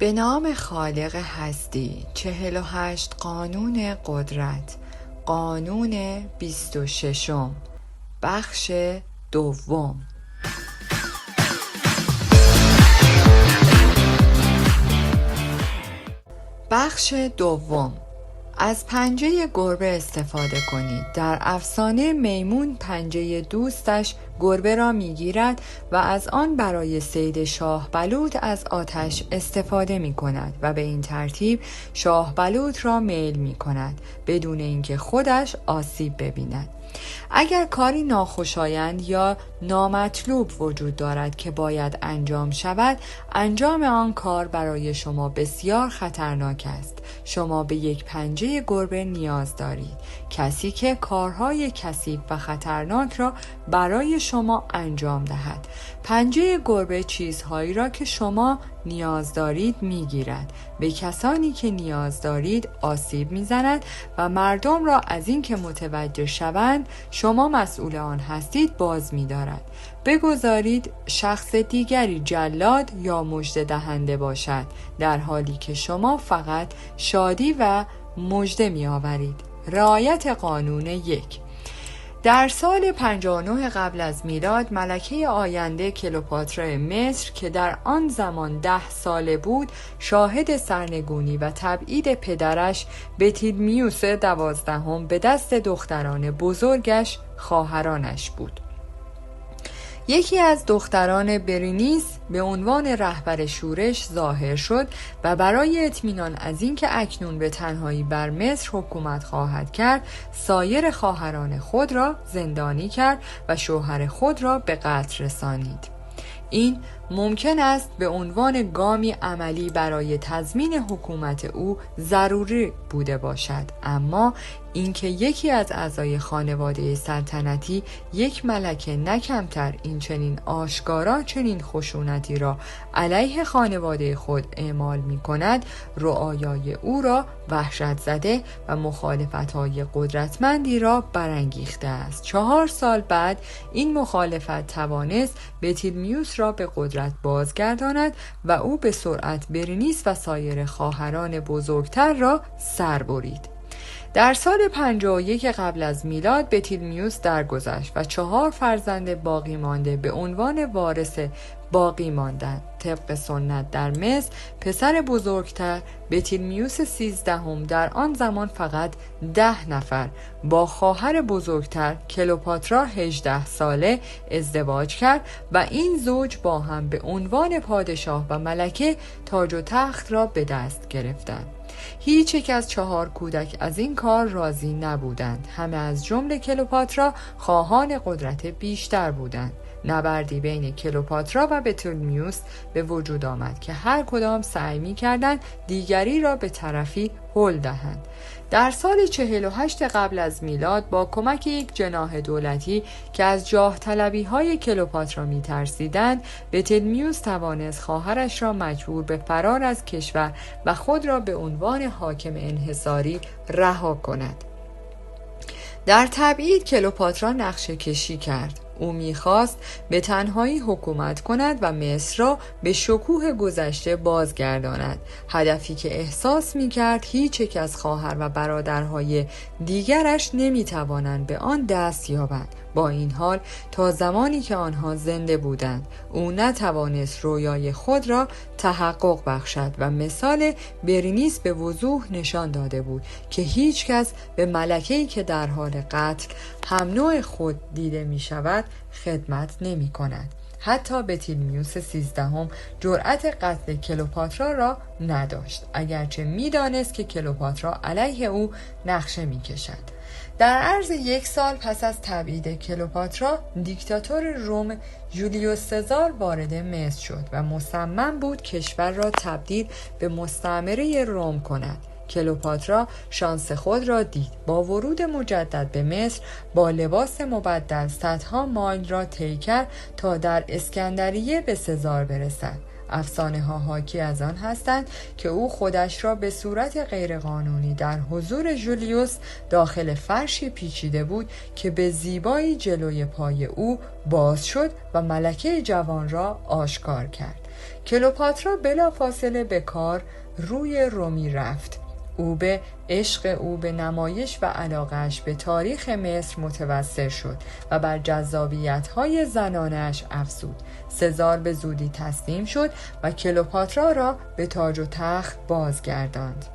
به نام خالق هستی. 48 قانون قدرت. قانون 26. بخش دوم. بخش دوم. از پنجه گربه استفاده کنید. در افسانه میمون پنجه دوستش گربه را میگیرد و از آن برای صید شاه بلوط از آتش استفاده می کند و به این ترتیب شاه بلوط را میل می کند بدون اینکه خودش آسیب ببیند. اگر کاری ناخوشایند یا نامطلوب وجود دارد که باید انجام شود، انجام آن کار برای شما بسیار خطرناک است. شما به یک پنجه گربه نیاز دارید، کسی که کارهای کثیف و خطرناک را برای شما انجام دهد. پنجه گربه چیزهایی را که شما نیاز دارید میگیرد، به کسانی که نیاز دارید آسیب میزند و مردم را از این که متوجه شوند شما مسئول آن هستید باز می‌دارد. بگذارید شخص دیگری جلاد یا مژده دهنده باشد، در حالی که شما فقط شادی و مژده می‌آورید. رعایت قانون 1. در سال 59 قبل از میلاد، ملکه آینده کلئوپاترا مصر که در آن زمان 10 ساله بود، شاهد سرنگونی و تبعید پدرش بطلیمیوس 12 به دست دختران بزرگش خواهرانش بود. یکی از دختران برینیس به عنوان رهبر شورش ظاهر شد و برای اطمینان از اینکه اکنون به تنهایی بر مصر حکومت خواهد کرد، سایر خواهران خود را زندانی کرد و شوهر خود را به قتل رسانید. این ممکن است به عنوان گامی عملی برای تضمین حکومت او ضروری بوده باشد، اما اینکه یکی از اعضای خانواده سلطنتی، یک ملکه نه کمتر، این چنین آشکارا چنین خشونتی را علیه خانواده خود اعمال می کند، رعایای او را وحشت زده و مخالفت‌های قدرتمندی را برانگیخته است. 4 سال بعد این مخالفت توانست بطلیمیوس را به قدرت بازگرداند و او به سرعت برینیس و سایر خواهران بزرگتر را سر برید. در سال 51 قبل از میلاد بطلیمیوس درگذشت و 4 فرزند باقی مانده به عنوان وارث باقی ماندند. طبق سنت در مصر، پسر بزرگتر بطلیمیوس 13 در آن زمان فقط 10 نفر با خواهر بزرگتر کلئوپاترا 18 ساله ازدواج کرد و این زوج با هم به عنوان پادشاه و ملکه تاج و تخت را به دست گرفتند. هیچ یک از 4 کودک از این کار راضی نبودند. همه از جمله کلئوپاترا خواهان قدرت بیشتر بودند. نبردی بین کلئوپاترا و بطلیمیوس به وجود آمد که هر کدام سعی می‌کردند دیگری را به طرفی هل دهند. در سال 48 قبل از میلاد با کمک یک جناح دولتی که از جاه طلبی‌های کلئوپاترا می‌ترسیدند، بطلیمیوس توانست خواهرش را مجبور به فرار از کشور و خود را به عنوان حاکم انحصاری رها کند. در تبعید کلئوپاترا نقشه کشی کرد. او می‌خواست به تنهایی حکومت کند و مصر را به شکوه گذشته بازگرداند، هدفی که احساس می‌کرد هیچ یک از خواهر و برادرهای دیگرش نمی‌توانند به آن دست یابند. با این حال تا زمانی که آنها زنده بودند، او نتوانست رویای خود را تحقق بخشد و مثال برینیس به وضوح نشان داده بود که هیچ کس به ملکه‌ای که در حال قتل هم نوع خود دیده می شود خدمت نمی کند. حتی بطلیمیوس 13 جرأت قتل کلئوپاترا را نداشت، اگرچه می دانست که کلئوپاترا علیه او نقشه می کشد. در عرض 1 سال پس از تبعید کلئوپاترا، دیکتاتور روم جولیوس سزار وارد مصر شد و مصمم بود کشور را تبدیل به مستعمره روم کند. کلئوپاترا شانس خود را دید. با ورود مجدد به مصر با لباس مبدل صدها مایل را طی کرد تا در اسکندریه به سزار برسد. افسانه ها حاکی از آن هستند که او خودش را به صورت غیرقانونی در حضور جولیوس داخل فرشی پیچیده بود که به زیبایی جلوی پای او باز شد و ملکه جوان را آشکار کرد. کلئوپاترا بلافاصله به کار روی رومی رفت. او به عشق او به نمایش و علاقه‌اش به تاریخ مصر متوسل شد و بر جذابیت‌های زنانه‌اش افزود. سزار به زودی تسلیم شد و کلئوپاترا را به تاج و تخت بازگرداند.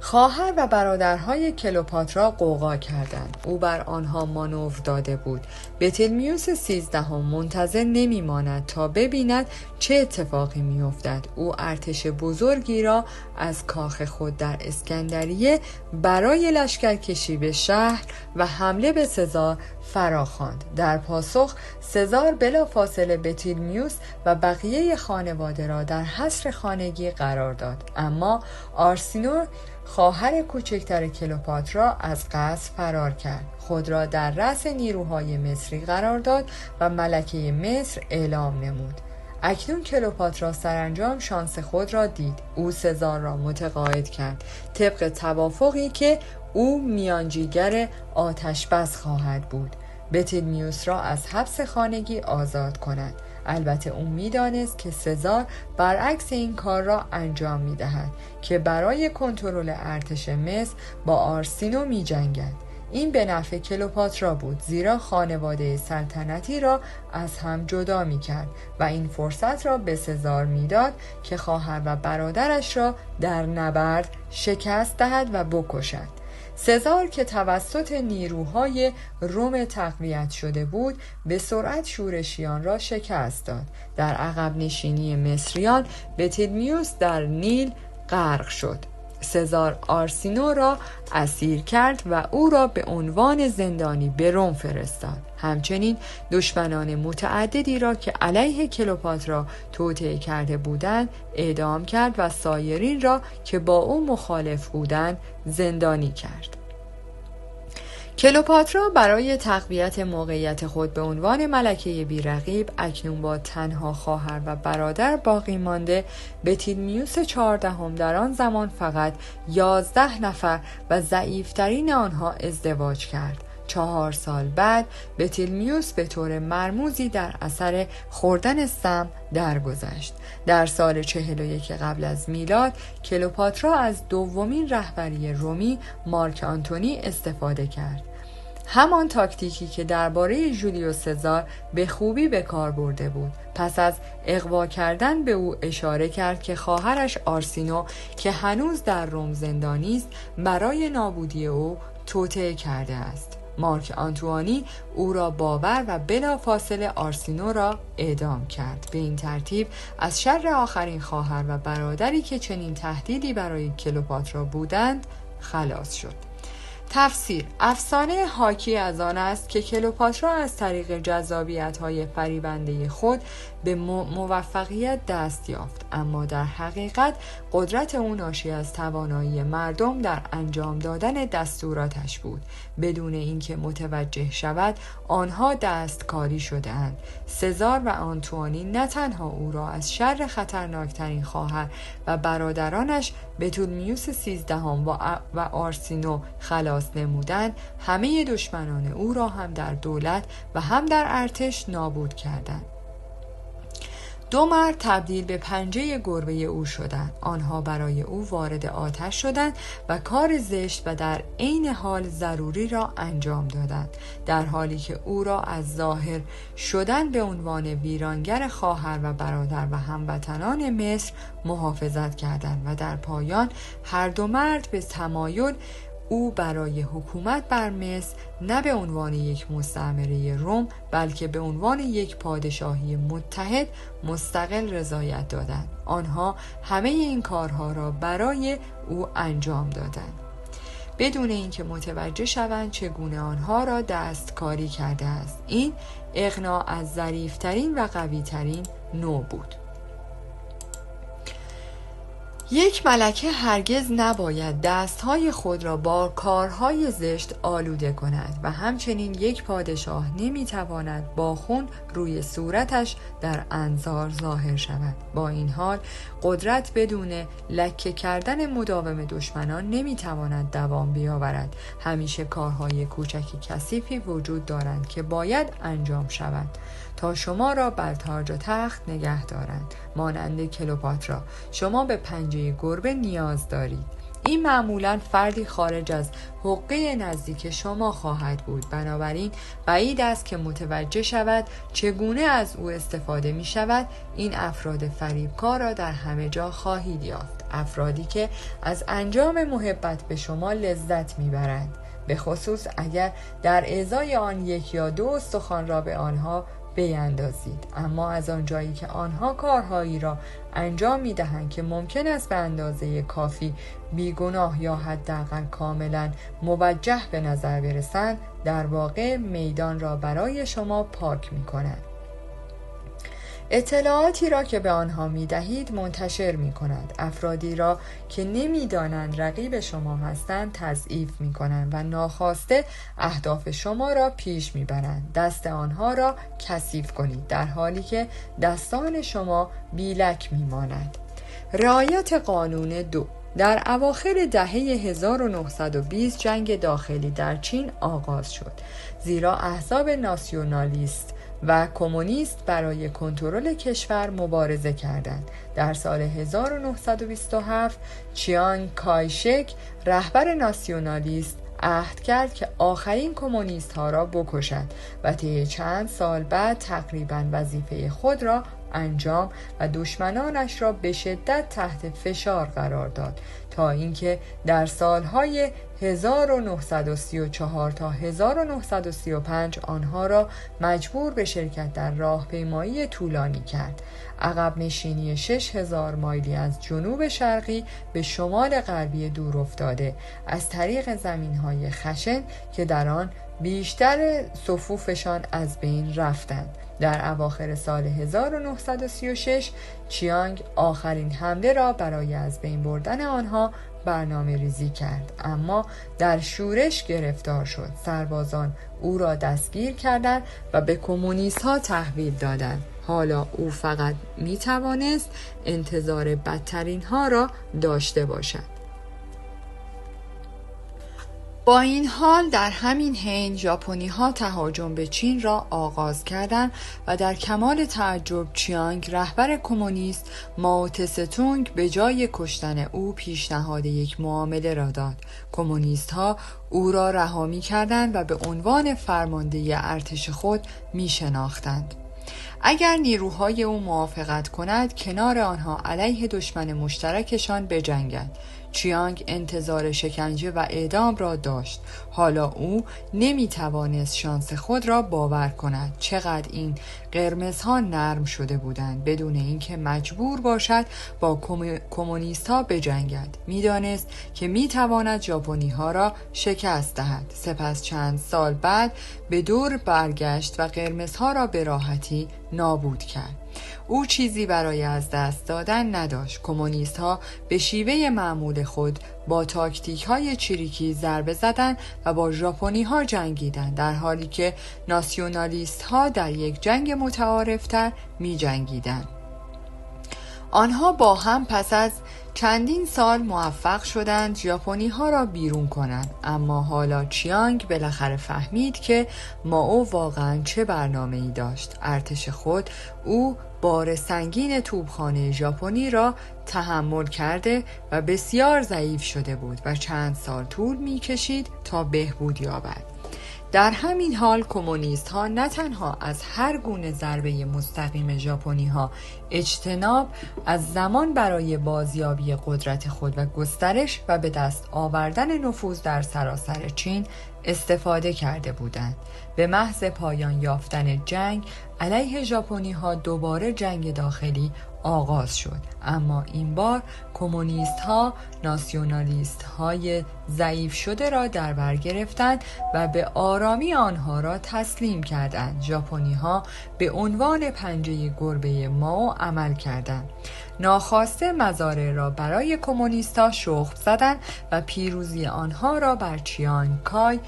خواهر و برادرهای کلئوپاترا غوغا کردند. او بر آنها مانور داده بود. بطلمیوس 13 منتظر نمی‌ماند تا ببیند چه اتفاقی می‌افتد. او ارتش بزرگی را از کاخ خود در اسکندریه برای لشکرکشی به شهر و حمله به سزار فراخواند. در پاسخ سزار بلافاصله بطلمیوس و بقیه خانواده را در حصر خانگی قرار داد، اما آرسینو خواهر کوچکتر کلئوپاترا از قصر فرار کرد. خود را در رأس نیروهای مصری قرار داد و ملکه مصر اعلام نمود. اکنون کلئوپاترا سرانجام شانس خود را دید. او سزار را متقاعد کرد طبق توافقی که او میانجیگر آتشبس خواهد بود بطلمیوس را از حبس خانگی آزاد کند. البته او می‌دانست که سزار برعکس این کار را انجام می‌دهد که برای کنترل ارتش مصر با آرسینو می‌جنگد. این به نفع کلئوپاترا بود، زیرا خانواده سلطنتی را از هم جدا می‌کرد و این فرصت را به سزار می‌داد که خواهر و برادرش را در نبرد شکست دهد و بکشد. سزار که توسط نیروهای روم تقویت شده بود به سرعت شورشیان را شکست داد. در عقب نشینی مصریان بطلمیوس در نیل غرق شد. سزار آرسینو را اسیر کرد و او را به عنوان زندانی به روم فرستاد. همچنین دشمنان متعددی را که علیه کلئوپاترا توطئه کرده بودند اعدام کرد و سایرین را که با او مخالف بودند زندانی کرد. کلئوپاترا برای تقویت موقعیت خود به عنوان ملکه بی‌رقیب اکنون با تنها خواهر و برادر باقی مانده بطلمیوس 14 در آن زمان فقط 11 نفر و ضعیفترین آنها ازدواج کرد. 4 سال بعد بطلمیوس به طور مرموزی در اثر خوردن سم درگذشت. در سال 41 قبل از میلاد کلئوپاترا از دومین رهبری رومی مارک آنتونی استفاده کرد. همان تاکتیکی که درباره جولیوس سزار به خوبی به کار برده بود. پس از اغوا کردن به او اشاره کرد که خواهرش آرسینو که هنوز در روم زندانی است برای نابودی او توطئه کرده است. مارک آنتوانی او را باور و بلافاصله آرسینو را اعدام کرد. به این ترتیب از شر آخرین خواهر و برادری که چنین تهدیدی برای کلئوپاترا بودند خلاص شد. تفسیر: افسانه حاکی از آن است که کلئوپاترا از طریق جذابیت‌های فریبنده خود به موفقیت دست یافت، اما در حقیقت قدرت او ناشی از توانایی مردم در انجام دادن دستوراتش بود. بدون اینکه متوجه شود آنها دستکاری شده‌اند. سزار و آنتوانی نه تنها او را از شر خطرناکترین خواهر و برادرانش بطلمیوس 13 و آرسینو خلاص نمودند، همه دشمنان او را هم در دولت و هم در ارتش نابود کردند. 2 مرد تبدیل به پنجه گربه او شدند. آنها برای او وارد آتش شدند و کار زشت و در عین حال ضروری را انجام دادند، در حالی که او را از ظاهر شدن به عنوان ویرانگر خواهر و برادر و هموطنان مصر محافظت کردند و در پایان هر 2 مرد به تمایل او برای حکومت بر مصر نه به عنوان یک مستعمره روم بلکه به عنوان یک پادشاهی متحد مستقل رضایت دادند. آنها همه این کارها را برای او انجام دادند بدون اینکه متوجه شوند چگونه آنها را دستکاری کرده است. این اغنا از ظریفترین و قویترین نوع بود. یک ملکه هرگز نباید دستهای خود را با کارهای زشت آلوده کند و همچنین یک پادشاه نمیتواند با خون روی صورتش در انظار ظاهر شود. با این حال قدرت بدون لکه کردن مداوم دشمنان نمیتواند دوام بیاورد. همیشه کارهای کوچکی کثیفی وجود دارند که باید انجام شود. تا شما را بر تاج و تخت نگه دارند. مانند کلئوپاترا شما به پنجه گربه نیاز دارید. این معمولاً فردی خارج از حقه نزدیک شما خواهد بود، بنابراین بعید است که متوجه شود چگونه از او استفاده می شود. این افراد فریبکار را در همه جا خواهید یافت، افرادی که از انجام محبت به شما لذت می برند، به خصوص اگر در ازای آن یک یا دو استخوان را به آنها بیندازید. اما از آنجایی که آنها کارهایی را انجام می دهند که ممکن است به اندازه کافی بیگناه یا حداقل کاملا موجه به نظر برسند، در واقع میدان را برای شما پاک می کنند. اطلاعاتی را که به آنها می دهید منتشر می کند. افرادی را که نمی دانند رقیب شما هستند تضعیف می کنند و ناخواسته اهداف شما را پیش می برند. دست آنها را کثیف کنید در حالی که دستان شما بیلک می ماند. رعایت قانون 2. در اواخر دهه 1920 جنگ داخلی در چین آغاز شد، زیرا احزاب ناسیونالیست و کمونیست برای کنترل کشور مبارزه کردند. در سال 1927 چیانگ کایشک رهبر ناسیونالیست عهد کرد که آخرین کمونیست ها را بکشد و طی چند سال بعد تقریباً وظیفه خود را انجام و دشمنانش را به شدت تحت فشار قرار داد، تا اینکه در سالهای 1934 تا 1935 آنها را مجبور به شرکت در راهپیمایی طولانی کرد. عقب نشینی 6000 مایلی از جنوب شرقی به شمال غربی دور افتاده از طریق زمینهای خشن که در آن بیشتر صفوفشان از بین رفتند. در اواخر سال 1936 چیانگ آخرین حمله را برای از بین بردن آنها برنامه ریزی کرد، اما در شورش گرفتار شد. سربازان او را دستگیر کردند و به کمونیست ها تحویل دادند. حالا او فقط می توانست انتظار بدترین ها را داشته باشد. با این حال در همین حین ژاپنی ها تهاجم به چین را آغاز کردند و در کمال تعجب چیانگ رهبر کمونیست مائو تسه-تونگ به جای کشتن او پیشنهاد یک معامله را داد. کمونیست ها او را رها می کردند و به عنوان فرمانده ارتش خود می شناختند. اگر نیروهای او موافقت کند کنار آنها علیه دشمن مشترکشان بجنگند. چیانگ انتظار شکنجه و اعدام را داشت. حالا او نمی توانست شانس خود را باور کند. چقدر این قرمزها نرم شده بودند بدون اینکه مجبور باشد با کمونیست ها بجنگد. می دانست که می تواند ژاپنی ها را شکست دهد. سپس چند سال بعد به دور برگشت و قرمزها را به راحتی نابود کرد. او چیزی برای از دست دادن نداشت. کمونیست ها به شیوه معمول خود با تاکتیک های چریکی ضربه زدند و با ژاپنی ها جنگیدند، در حالی که ناسیونالیست ها در یک جنگ متعارفتر می جنگیدند. آنها با هم پس از چندین سال موفق شدند ژاپنی ها را بیرون کنند، اما حالا چیانگ بالاخره فهمید که مائو واقعا چه برنامه‌ای داشت. ارتش خود او بار سنگین توپخانه ژاپنی را تحمل کرده و بسیار ضعیف شده بود و چند سال طول می‌کشید تا بهبود یابد. در همین حال کمونیست ها نه تنها از هر گونه ضربه مستقیم ژاپنی ها اجتناب از زمان برای بازیابی قدرت خود و گسترش و به دست آوردن نفوذ در سراسر چین استفاده کرده بودند. به محض پایان یافتن جنگ علیه ژاپنی ها دوباره جنگ داخلی آغاز شد، اما این بار کمونیست ها ناسیونالیست های ضعیف شده را در بر گرفتند و به آرامی آنها را تسلیم کردند. ژاپنی ها به عنوان پنجه گربه مائو عمل کردند. ناخواسته مزارع را برای کمونیست ها شخم زدند و پیروزی آنها را بر چیانگ کای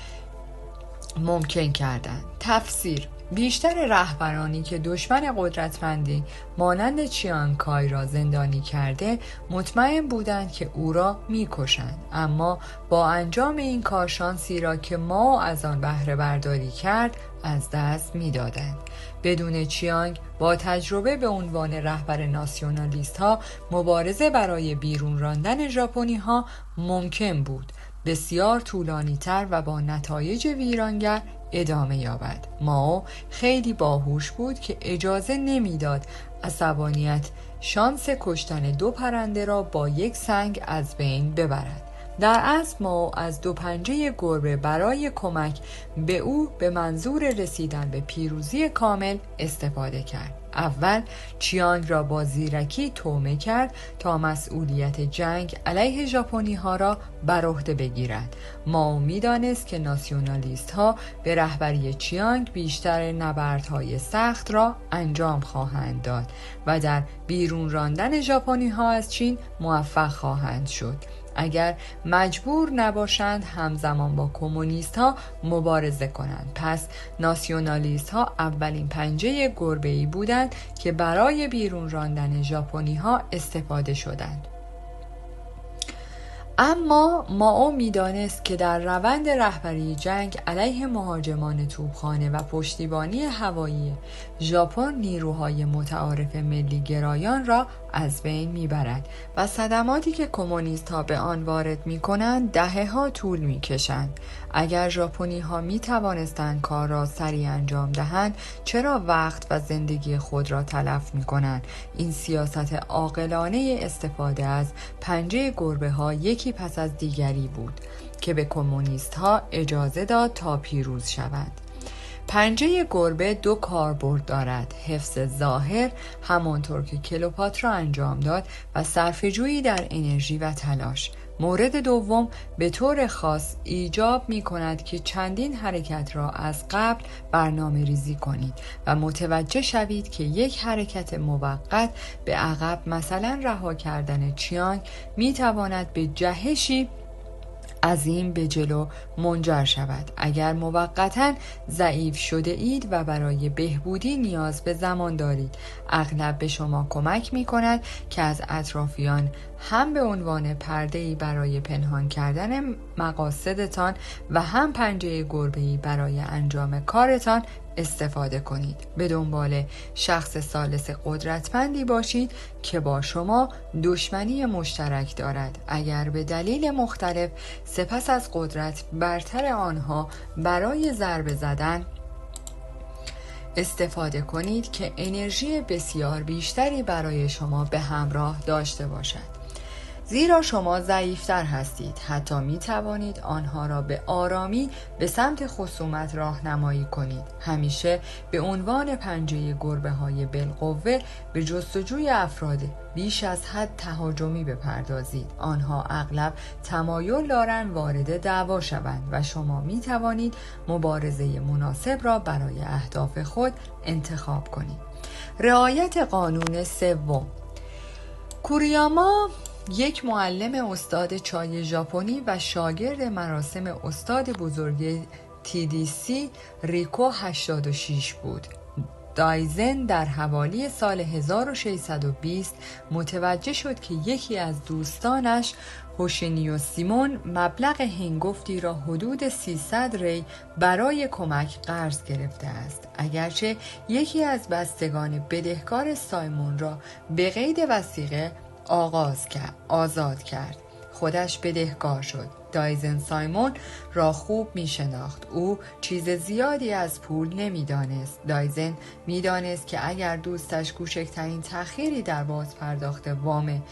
ممکن کردند. تفسیر: بیشتر رهبرانی که دشمن قدرتمندی مانند چیانگ کای را زندانی کرده مطمئن بودند که او را می‌کشند، اما با انجام این کار شانسی را که مائو از آن بهره برداری کرد از دست می‌دادند. بدون چیانگ با تجربه به عنوان رهبر ناسیونالیست ها مبارزه برای بیرون راندن ژاپنی ها ممکن بود بسیار طولانی تر و با نتایج ویرانگر ادامه یابد. مائو خیلی باهوش بود که اجازه نمیداد عصبانیت شانس کشتن 2 پرنده را با یک سنگ از بین ببرد. در اصل مائو از 2 پنجه گربه برای کمک به او به منظور رسیدن به پیروزی کامل استفاده کرد. اول چیانگ را با زیرکی تومه کرد تا مسئولیت جنگ علیه ژاپنی ها را بر عهده بگیرد. مائو می‌دانست که ناسیونالیست ها به رهبری چیانگ بیشتر نبردهای سخت را انجام خواهند داد و در بیرون راندن ژاپنی ها از چین موفق خواهند شد. اگر مجبور نباشند همزمان با کمونیست ها مبارزه کنند. پس ناسیونالیست ها اولین پنجه گربه‌ای بودند که برای بیرون راندن ژاپنی ها استفاده شدند. اما مائو می‌دانست که در روند رهبری جنگ علیه مهاجمان توپخانه و پشتیبانی هوایی ژاپن نیروهای متعارف ملی گرایان را از بین می‌برد و صدماتی که کمونیست‌ها به آن وارد می‌کنند دهه‌ها طول می‌کشند. اگر ژاپنی‌ها می‌توانستند کار را سریع انجام دهند، چرا وقت و زندگی خود را تلف می‌کنند؟ این سیاست عاقلانه استفاده از پنجه گربه‌ها یکی پس از دیگری بود که به کمونیست‌ها اجازه داد تا پیروز شوند. پنجه گربه 2 کاربرد دارد: حفظ ظاهر همانطور که کلئوپاترا انجام داد و صرفه‌جویی در انرژی و تلاش. مورد دوم به طور خاص ایجاب می کند که چندین حرکت را از قبل برنامه ریزی کنید و متوجه شوید که یک حرکت موقت به عقب، مثلا رها کردن چیانگ، می تواند به جهشی عظیم به جلو منجر شود. اگر موقتاً ضعیف شده اید و برای بهبودی نیاز به زمان دارید، اغلب به شما کمک می کند که از اطرافیان هم به عنوان پرده‌ای برای پنهان کردن مقاصدتان و هم پنجه گربه‌ای برای انجام کارتان استفاده کنید. به دنبال شخص ثالث قدرتمندی باشید که با شما دشمنی مشترک دارد. اگر به دلیل مختلف سپس از قدرت برتر آنها برای ضربه زدن استفاده کنید که انرژی بسیار بیشتری برای شما به همراه داشته باشد. زیرا شما ضعیفتر هستید، حتی می توانید آنها را به آرامی به سمت خصومت راهنمایی کنید. همیشه به عنوان پنجه گربه های بالقوه به جستجوی افراد بیش از حد تهاجمی بپردازید. آنها اغلب تمایل دارند وارد دعوا شوند و شما می توانید مبارزه مناسب را برای اهداف خود انتخاب کنید. رعایت قانون سوم. کوریاما یک معلم استاد چای ژاپنی و شاگرد مراسم استاد بزرگ TDC ریکو 86 بود. دایزن در حوالی سال 1620 متوجه شد که یکی از دوستانش هوشینیو سیمون مبلغ هنگفتی را حدود 300 ری برای کمک قرض گرفته است. اگرچه یکی از بستگان بدهکار سایمون را به قید وثیقه آزاد کرد، خودش بدهکار شد. دایزن سایمون را خوب می شناخت. او چیز زیادی از پول نمی دانست. دایزن می دانست که اگر دوستش کوچکترین تأخیری در باز پرداخت وام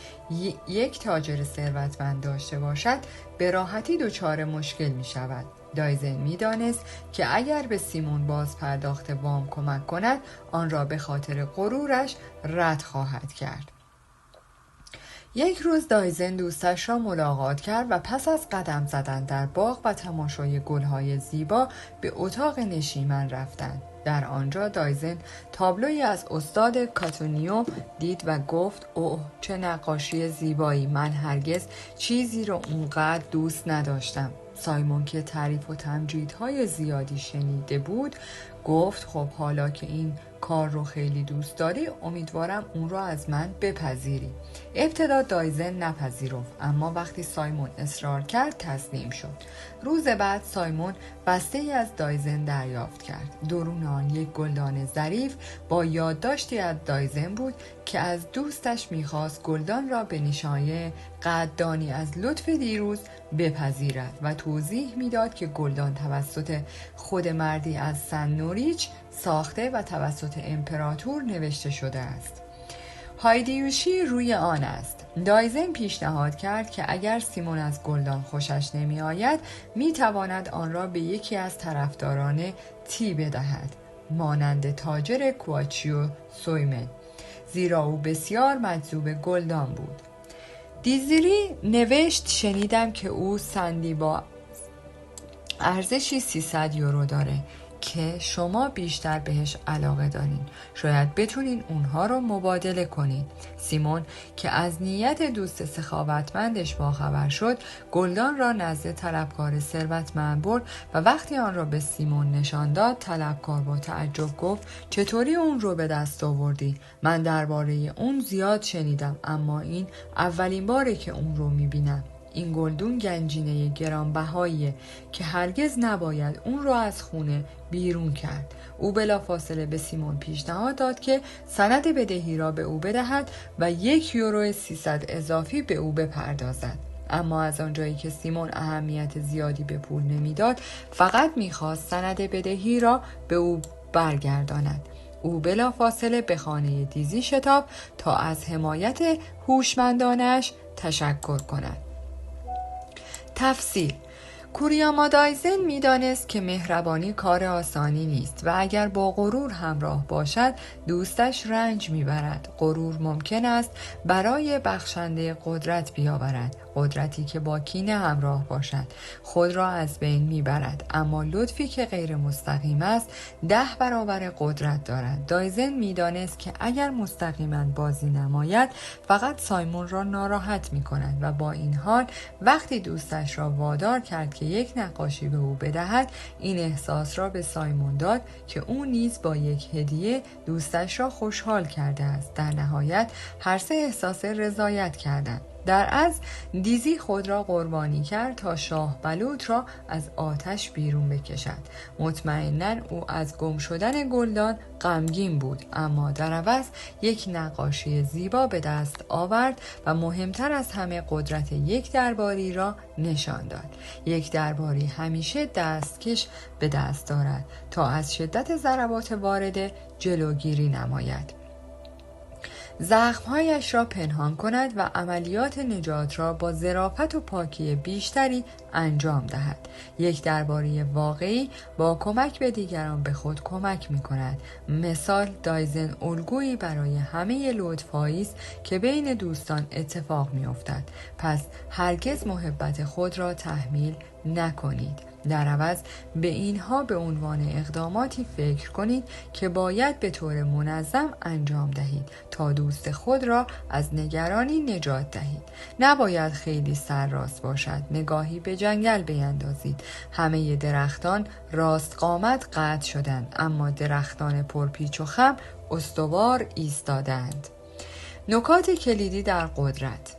یک تاجر ثروتمند داشته باشد، به راحتی دچار مشکل می شود. دایزن می دانست که اگر به سیمون باز پرداخت وام کمک کند، آن را به خاطر غرورش رد خواهد کرد. یک روز دایزن دوستش را ملاقات کرد و پس از قدم زدن در باغ و تماشای گلهای زیبا به اتاق نشیمن رفتند. در آنجا دایزن تابلویی از استاد کاتونیو دید و گفت: اوه، چه نقاشی زیبایی! من هرگز چیزی را اونقدر دوست نداشتم. سایمون که تعریف و تمجیدهای زیادی شنیده بود گفت خب حالا که این کار رو خیلی دوست داری امیدوارم اون رو از من بپذیری. ابتدا دایزن نپذیرفت، اما وقتی سایمون اصرار کرد تسلیم شد. روز بعد سایمون بسته ای از دایزن دریافت کرد. درون آن یک گلدان ظریف با یادداشتی از دایزن بود که از دوستش میخواست گلدان را به نشانه قدردانی از لطف دیروز بپذیرد و توضیح میداد که گلدان توسط خود مردی از سن نوریچ ساخته و توسط امپراتور نوشته شده است. هایدیوشی روی آن است. دایزن پیشنهاد کرد که اگر سیمون از گلدان خوشش نمی آید می تواند آن را به یکی از طرفداران تی بدهد، مانند تاجر کوآچیو سویمن، زیرا او بسیار مجذوب گلدان بود. دیزیری نوشت شنیدم که او سندی با ارزشی 300 یورو داره که شما بیشتر بهش علاقه دارین. شاید بتونین اونها رو مبادله کنین. سیمون که از نیت دوست سخاوتمندش باخبر شد، گلدان را نزد طلبکار ثروتمند برد و وقتی آن را به سیمون نشان داد، طلبکار با تعجب گفت چطوری اون رو به دست آوردی؟ من درباره اون زیاد شنیدم، اما این اولین باره که اون رو میبینم. این گلدون گنجینه گرانبهاییه که هرگز نباید اون رو از خونه بیرون کرد. او بلافاصله به سیمون پیشنهاد داد که سند بدهی را به او بدهد و 1 یورو 300 اضافی به او بپردازد. اما از آنجایی که سیمون اهمیت زیادی به پول نمیداد، فقط میخواست سند بدهی را به او برگرداند. او بلافاصله به خانه دیزی شتاب تا از حمایت هوشمندانش تشکر کند. تفسیر: کوریاما دایزن می‌دانست که مهربانی کار آسانی نیست و اگر با غرور همراه باشد دوستش رنج می‌برد. غرور ممکن است برای بخشنده قدرت بیاورد، قدرتی که با کینه همراه باشد خود را از بین می‌برد، اما لطفی که غیر مستقیم است 10 برابر قدرت دارد. دایزن می‌دانست که اگر مستقیما بازی نماید فقط سایمون را ناراحت می‌کند و با این حال وقتی دوستش را وادار کرد که یک نقاشی به او بدهد، این احساس را به سایمون داد که او نیز با یک هدیه دوستش را خوشحال کرده است. در نهایت هر سه احساس رضایت کردند. در عوض دیزی خود را قربانی کرد تا شاه بلوط را از آتش بیرون بکشد. مطمئناً او از گم شدن گلدان غمگین بود، اما در عوض یک نقاشی زیبا به دست آورد و مهمتر از همه قدرت یک درباری را نشان داد. یک درباری همیشه دستکش به دست دارد تا از شدت ضربات وارده جلوگیری نماید، زخمهایش را پنهان کند و عملیات نجات را با ظرافت و پاکی بیشتری انجام دهد. یک درباری واقعی با کمک به دیگران به خود کمک می کند. مثال دایزن الگویی برای همه لطف‌هایی است که بین دوستان اتفاق می افتد. پس هرگز محبت خود را تحمیل نکنید. در عوض به اینها به عنوان اقداماتی فکر کنید که باید به طور منظم انجام دهید تا دوست خود را از نگرانی نجات دهید. نباید خیلی سرراست باشد. نگاهی به جنگل بیندازید. همه درختان راست قامت قطع شدند، اما درختان پرپیچ و خم استوار ایستادند. نکات کلیدی در قدرت: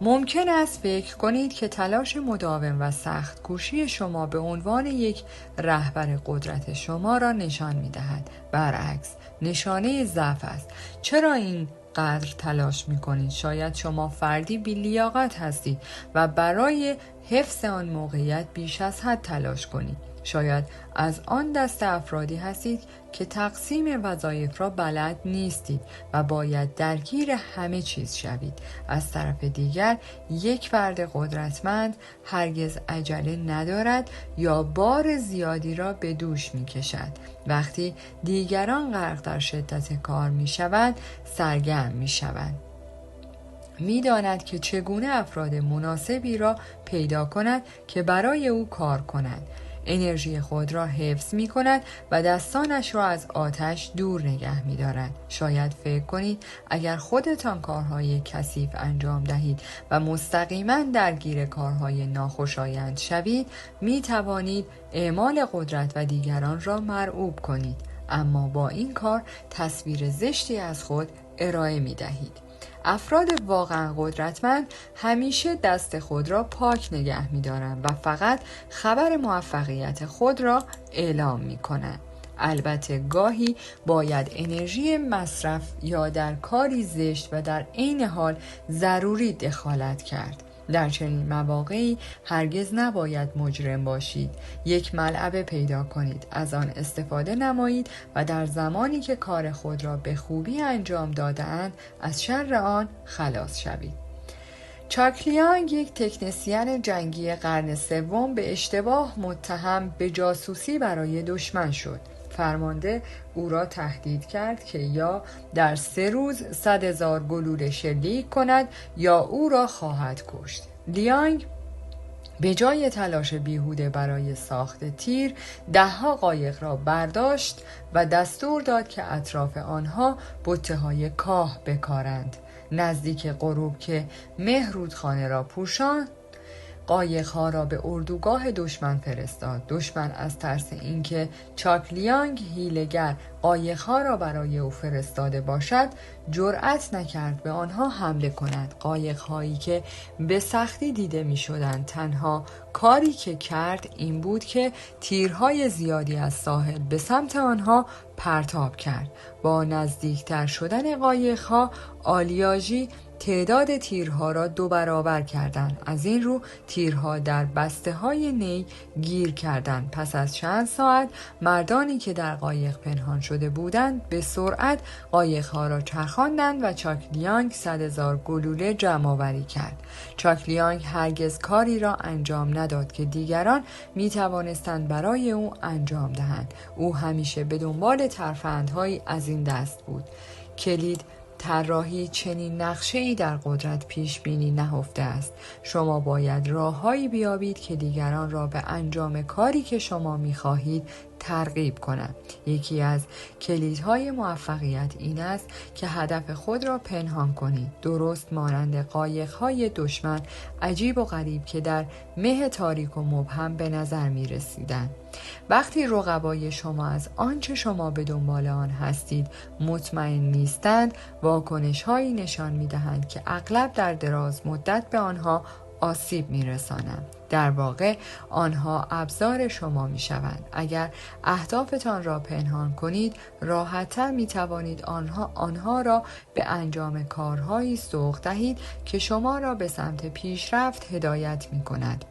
ممکن است فکر کنید که تلاش مداوم و سخت کوشی شما به عنوان یک رهبر قدرت شما را نشان می دهد. برعکس، نشانه ضعف است. چرا این قدر تلاش می کنید؟ شاید شما فردی بی لیاقت هستید و برای حفظ آن موقعیت بیش از حد تلاش کنید. شاید از آن دست افرادی هستید که تقسیم وظایف را بلد نیستید و باید درگیر همه چیز شوید. از طرف دیگر یک فرد قدرتمند هرگز عجله ندارد یا بار زیادی را به دوش می کشد. وقتی دیگران غرق در شدت کار می شوند، سرگرم می شوند. می داند که چگونه افراد مناسبی را پیدا کند که برای او کار کنند. انرژی خود را حفظ می کند و دستانش را از آتش دور نگه می دارد. شاید فکر کنید اگر خودتان کارهای کثیف انجام دهید و مستقیما درگیر کارهای ناخوشایند شوید، می توانید اعمال قدرت و دیگران را مرعوب کنید، اما با این کار تصویر زشتی از خود ارائه می دهید. افراد واقعا قدرتمند همیشه دست خود را پاک نگه می دارند و فقط خبر موفقیت خود را اعلام می کنند. البته گاهی باید انرژی مصرف یا در کاری زشت و در عین حال ضروری دخالت کرد. در چنین مواقعی هرگز نباید مجرم باشید. یک ملعبه پیدا کنید، از آن استفاده نمایید و در زمانی که کار خود را به خوبی انجام داده‌اند از شر آن خلاص شوید. چاک لیانگ، یک تکنسین جنگی قرن سوم، به اشتباه متهم به جاسوسی برای دشمن شد. فرمانده او را تهدید کرد که یا در 3 روز 100,000 گلوله شلیک کند یا او را خواهد کشت. لیانگ به جای تلاش بیهوده برای ساخت تیر، 10 قایق را برداشت و دستور داد که اطراف آنها بته‌های کاه بکارند. نزدیک غروب که مه رودخانه را پوشاند، قایق‌ها را به اردوگاه دشمن فرستاد. دشمن از ترس اینکه چاک لیانگ حیله‌گر قایق‌ها را برای او فرستاده باشد، جرأت نکرد به آنها حمله کند. قایق‌هایی که به سختی دیده می‌شدند، تنها کاری که کرد این بود که تیرهای زیادی از ساحل به سمت آنها پرتاب کرد. با نزدیکتر شدن قایق‌ها، آلیاژی تعداد تیرها را 2 برابر کردند. از این رو تیرها در بسته های نی گیر کردند. پس از چند ساعت مردانی که در قایق پنهان شده بودند به سرعت قایقها را چرخاندند و چاک لیانگ 100,000 گلوله جمع آوری کرد. چاک لیانگ هرگز کاری را انجام نداد که دیگران می توانستند برای او انجام دهند. او همیشه به دنبال ترفندهایی از این دست بود. کلید طراحی چنین نقشه‌ای در قدرت پیش بینی نهفته است. شما باید راههایی بیابید که دیگران را به انجام کاری که شما می‌خواهید ترغیب کنند. یکی از کلیدهای موفقیت این است که هدف خود را پنهان کنید، درست مانند قایق‌های دشمن عجیب و غریب که در مه تاریک و مبهم به نظر می‌رسیدند. وقتی رقبای شما از آنچه شما به دنبال آن هستید مطمئن نیستند، واکنش‌هایی نشان می‌دهند که اغلب در دراز مدت به آنها آسیب می‌رسانند. در واقع آنها ابزار شما می‌شوند. اگر اهدافتان را پنهان کنید، راحت‌تر می‌توانید آنها را به انجام کارهایی سوق دهید که شما را به سمت پیشرفت هدایت می‌کند.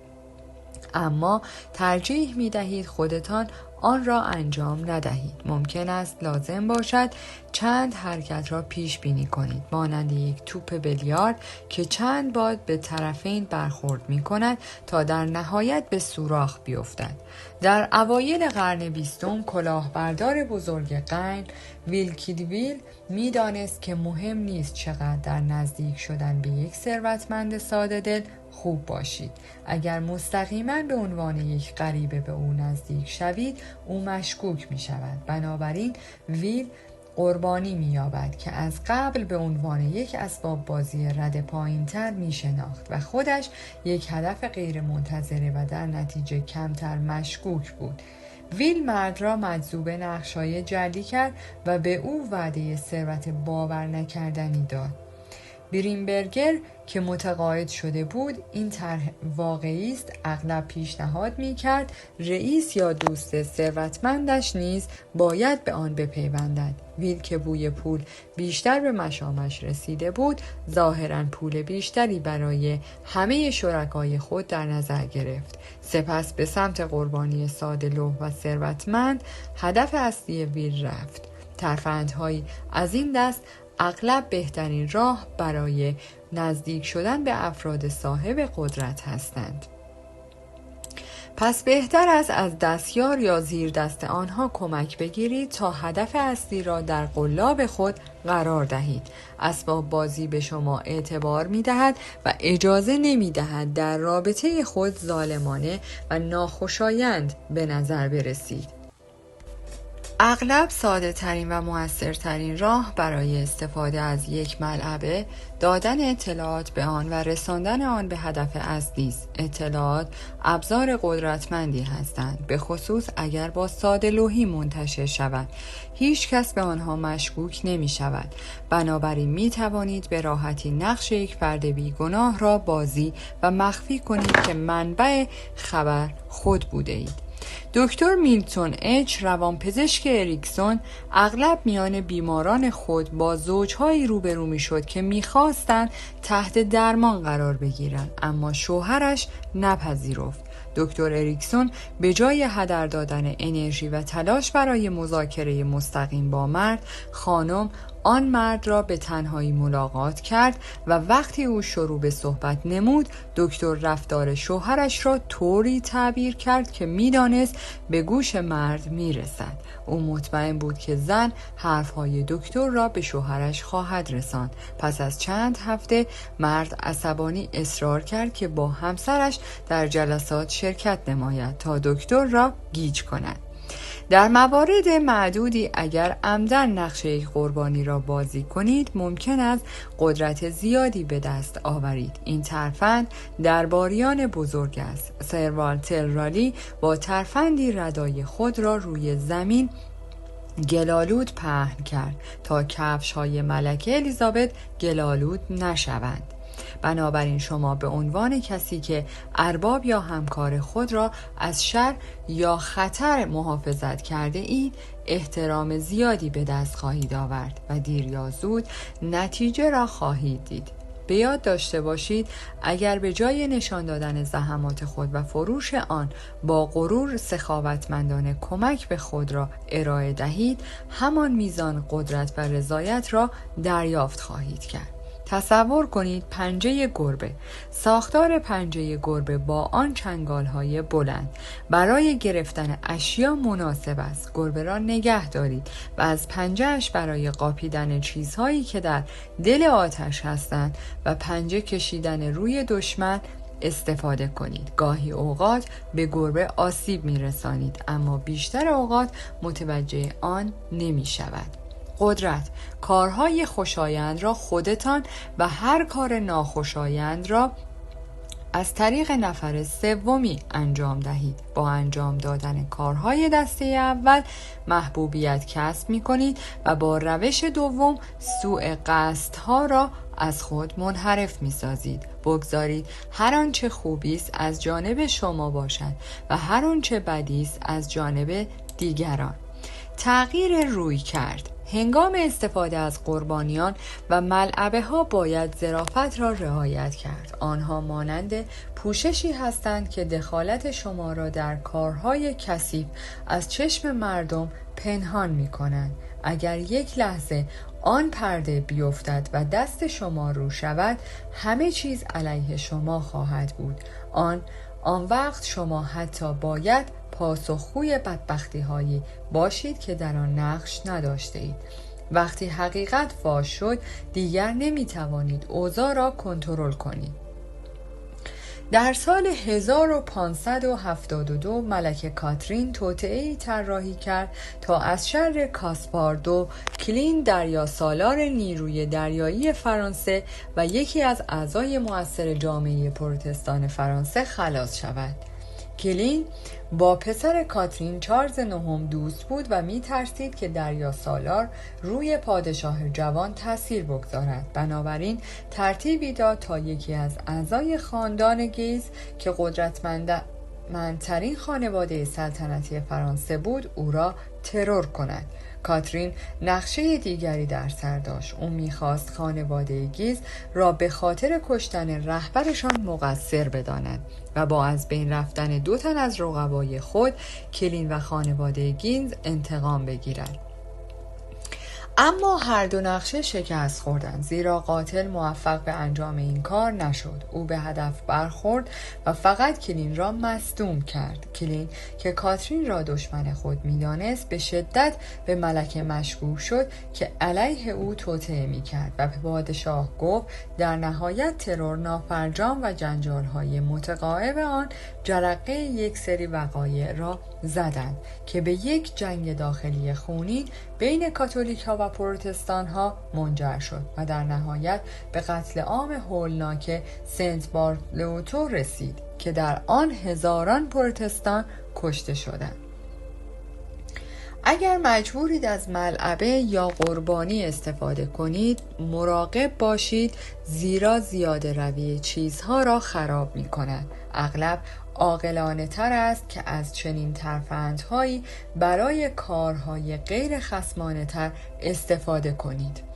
اما ترجیح می دهید خودتان آن را انجام ندهید. ممکن است لازم باشد چند حرکت را پیش بینی کنید، مانند یک توپ بیلیارد که چند بار به طرفین برخورد می کند تا در نهایت به سوراخ بیفتد. در اوایل قرن 20 کلاهبردار بزرگ قرن ویلکیدویل می دانست که مهم نیست چقدر در نزدیک شدن به یک ثروتمند ساده دل خوب باشید. اگر مستقیما به عنوان یک غریبه به او نزدیک شوید، او مشکوک می شود. بنابراین ویل قربانی می یابد که از قبل به عنوان یک اسباب بازی رد پایین تر می شناخت و خودش یک هدف غیر منتظره و در نتیجه کمتر مشکوک بود. ویل مرد را مجذوب نقش‌های جعلی کرد و به او وعده ثروت باور نکردنی داد. برینبرگر که متقاعد شده بود این طرح واقعی است، اغلب پیشنهاد می‌کرد رئیس یا دوست ثروتمندش نیز باید به آن بپیوندد. ویل که بوی پول بیشتر به مشامش رسیده بود، ظاهراً پول بیشتری برای همه شرکای خود در نظر گرفت. سپس به سمت قربانی ساده‌لوح و ثروتمند هدف اصلی ویل رفت. ترفندهایی از این دست اغلب بهترین راه برای نزدیک شدن به افراد صاحب قدرت هستند. پس بهتر است از دستیار یا زیر دست آنها کمک بگیرید تا هدف اصلی را در قلاب خود قرار دهید. اسباب بازی به شما اعتبار می دهد و اجازه نمی دهد در رابطه خود ظالمانه و ناخوشایند به نظر برسید. اغلب ساده ترین و مؤثرترین راه برای استفاده از یک ملعبه دادن اطلاعات به آن و رساندن آن به هدف اصلی است. اطلاعات ابزار قدرتمندی هستند، به خصوص اگر با ساده لوحی منتشر شود. هیچ کس به آنها مشکوک نمی شود. بنابراین می توانید به راحتی نقش یک فرد بیگناه را بازی و مخفی کنید که منبع خبر خود بوده اید. دکتر میلتون اچ روانپزشک اریکسون اغلب میان بیماران خود با زوجهایی روبرو میشد که میخواستند تحت درمان قرار بگیرند، اما شوهرش نپذیرفت. دکتر اریکسون به جای هدر دادن انرژی و تلاش برای مذاکره مستقیم با مرد، خانم آن مرد را به تنهایی ملاقات کرد و وقتی او شروع به صحبت نمود، دکتر رفتار شوهرش را طوری تعبیر کرد که میدانست به گوش مرد میرسد. او مطمئن بود که زن حرفهای دکتر را به شوهرش خواهد رساند. پس از چند هفته مرد عصبانی اصرار کرد که با همسرش در جلسات شرکت نماید تا دکتر را گیج کند. در موارد معدودی اگر عمدن نقش یک قربانی را بازی کنید، ممکن است قدرت زیادی به دست آورید. این ترفند درباریان بزرگ است. سر والتر رالی با ترفندی ردای خود را روی زمین گلالود پهن کرد تا کفش‌های ملکه الیزابت گلالود نشوند. بنابراین شما به عنوان کسی که ارباب یا همکار خود را از شر یا خطر محافظت کرده اید، احترام زیادی به دست خواهید آورد و دیر یا زود نتیجه را خواهید دید. به یاد داشته باشید اگر به جای نشان دادن زحمات خود و فروش آن با غرور سخاوتمندانه کمک به خود را ارائه دهید، همان میزان قدرت و رضایت را دریافت خواهید کرد. تصور کنید پنجه گربه. ساختار پنجه گربه با آن چنگال‌های بلند برای گرفتن اشیا مناسب است. گربه را نگه دارید و از پنجه‌اش برای قاپیدن چیزهایی که در دل آتش هستند و پنجه کشیدن روی دشمن استفاده کنید. گاهی اوقات به گربه آسیب می‌رسانید، اما بیشتر اوقات متوجه آن نمی‌شود. قدرت، کارهای خوشایند را خودتان و هر کار ناخوشایند را از طریق نفر سومی انجام دهید. با انجام دادن کارهای دسته اول محبوبیت کسب می کنید و با روش دوم سوء قصدها را از خود منحرف می سازید. بگذارید هر آنچه خوبی است از جانب شما باشد و هر آنچه بدی است از جانب دیگران. تغییر روی کرد. هنگام استفاده از قربانیان و ملعبه ها باید ظرافت را رعایت کرد. آنها مانند پوششی هستند که دخالت شما را در کارهای کثیف از چشم مردم پنهان می کنند. اگر یک لحظه آن پرده بیفتد و دست شما رو شود، همه چیز علیه شما خواهد بود. آن وقت شما حتی باید پاسخگوی بدبختی هایی باشید که در آن نقش نداشته اید. وقتی حقیقت فاش شد، دیگر نمی توانید اوضاع را کنترل کنید. در سال 1572 ملکه کاترین توطئه‌ای طراحی کرد تا از شر کاسپاردو کلین، دریاسالار نیروی دریایی فرانسه و یکی از اعضای مؤثر جامعه پروتستان فرانسه خلاص شود. کلین با پسر کاترین چارلز نهم دوست بود و می ترسید که دریاسالار روی پادشاه جوان تأثیر بگذارد. بنابراین ترتیبی داد تا یکی از اعضای خاندان گیز که قدرتمندترین خانواده سلطنتی فرانسه بود او را ترور کند. کاترین نقشه دیگری در سر داشت. او می‌خواست خانواده گیز را به خاطر کشتن رهبرشان مقصر بداند و با از بین رفتن 2 تن از رقبای خود، کلین و خانواده گیز، انتقام بگیرد. اما هر دو نقشه شکست خوردند، زیرا قاتل موفق به انجام این کار نشد. او به هدف برخورد و فقط کلین را مصدوم کرد. کلین که کاترین را دشمن خود می‌دانست به شدت به ملکه مشکوک شد که علیه او توطئه می‌کرد و به پادشاه گفت. در نهایت ترور، نافرجام و جنجال‌های متقاعد آن جرقه یک سری وقایع را زدند که به یک جنگ داخلی خونین بین کاتولیک‌ها و پروتستان‌ها منجر شد و در نهایت به قتل عام هولناک سنت بارتولومئو رسید که در آن هزاران پروتستان کشته شدند. اگر مجبورید از ملعبه یا قربانی استفاده کنید، مراقب باشید، زیرا زیاده روی چیزها را خراب می کند. اغلب عاقلانه تر است که از چنین ترفندهایی برای کارهای غیر خصمانه تر استفاده کنید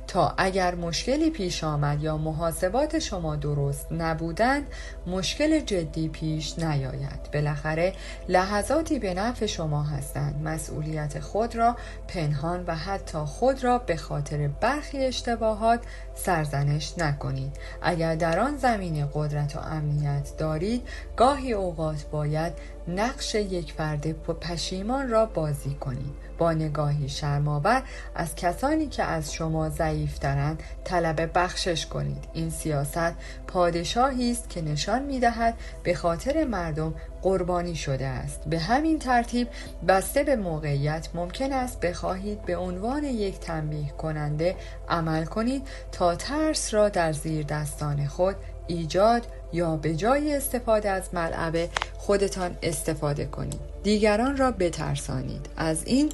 تا اگر مشکلی پیش آمد یا محاسبات شما درست نبودند مشکل جدی پیش نیاید. بالاخره لحظاتی به نفع شما هستند. مسئولیت خود را پنهان و حتی خود را به خاطر برخی اشتباهات سرزنش نکنید. اگر در آن زمینه قدرت و امنیت دارید، گاهی اوقات باید نقش یک فرد پشیمان را بازی کنید. با نگاهی شرم‌آور از کسانی که از شما ضعیف‌ترند طلب بخشش کنید. این سیاست پادشاهی است که نشان می‌دهد به خاطر مردم قربانی شده است. به همین ترتیب بسته به موقعیت ممکن است بخواهید به عنوان یک تنبیه کننده عمل کنید تا ترس را در زیر دستان خود ایجاد یا به جای استفاده از ملعبه خودتان استفاده کنید. دیگران را بترسانید. از این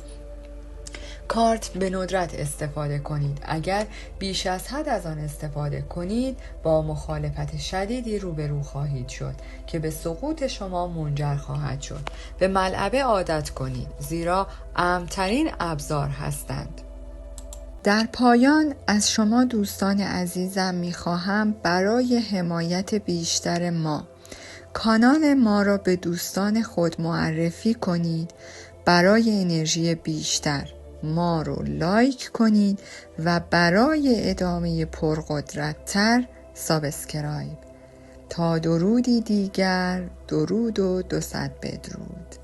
کارت به ندرت استفاده کنید. اگر بیش از حد از آن استفاده کنید با مخالفت شدیدی روبرو خواهید شد که به سقوط شما منجر خواهد شد. به ملعبه عادت کنید، زیرا امن‌ترین ابزار هستند. در پایان از شما دوستان عزیزم می‌خواهم برای حمایت بیشتر ما کانال ما را به دوستان خود معرفی کنید. برای انرژی بیشتر ما رو لایک کنید و برای ادامه پرقدرت‌تر سابسکرایب. تا درودی دیگر، درود و 200 بدرود.